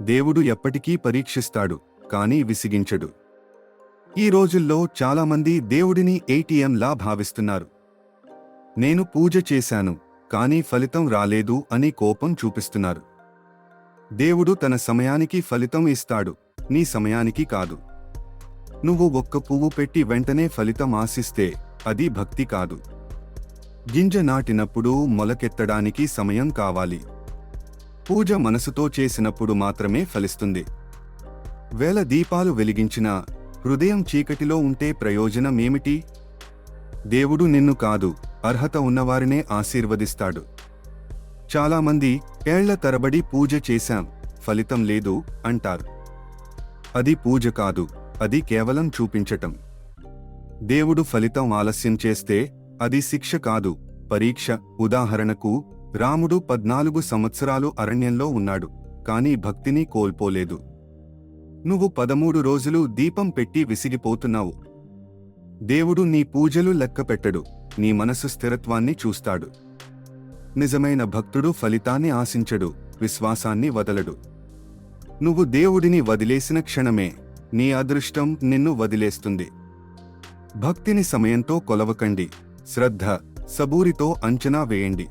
దేవుడు ఎప్పటికీ పరీక్షిస్తాడు, కానీ విసిగించడు. ఈ రోజుల్లో చాలామంది దేవుడిని ఏటీఎంలా భావిస్తున్నారు. నేను పూజ చేశాను, కానీ ఫలితం రాలేదు అని కోపం చూపిస్తున్నారు. దేవుడు తన సమయానికి ఫలితం ఇస్తాడు, నీ సమయానికి కాదు. నువ్వు ఒక్క పువ్వు పెట్టి వెంటనే ఫలితం ఆశిస్తే అది భక్తి కాదు. గింజ నాటినప్పుడు మొలకెత్తడానికి సమయం కావాలి. పూజ మనసుతో చేసినప్పుడు మాత్రమే ఫలిస్తుంది. వేల దీపాలు వెలిగించినా హృదయం చీకటిలో ఉంటే ప్రయోజనమేమిటి? దేవుడు నిన్ను కాదు, అర్హత ఉన్నవారినే ఆశీర్వదిస్తాడు. చాలామంది ఏళ్ల తరబడి పూజ చేశాం, ఫలితం లేదు అంటారు. అది పూజ కాదు, అది కేవలం చూపించటం. దేవుడు ఫలితం ఆలస్యం చేస్తే అది శిక్ష కాదు, పరీక్ష. ఉదాహరణకు, రాముడు 14 సంవత్సరాలు అరణ్యంలో ఉన్నాడు, కానీ భక్తిని కోల్పోలేదు. నువ్వు 13 రోజులు దీపం పెట్టి విసిగిపోతున్నావు. దేవుడు నీ పూజలు లెక్కపెట్టడు, నీ మనసు స్థిరత్వాన్ని చూస్తాడు. నిజమైన భక్తుడు ఫలితాన్ని ఆశించడు, విశ్వాసాన్ని వదలడు. నువ్వు దేవుడిని వదిలేసిన క్షణమే నీ అదృష్టం నిన్ను వదిలేస్తుంది. భక్తిని సమయంతో కొలవకండి, శ్రద్ధ, సబూరితో అంచనా వేయండి.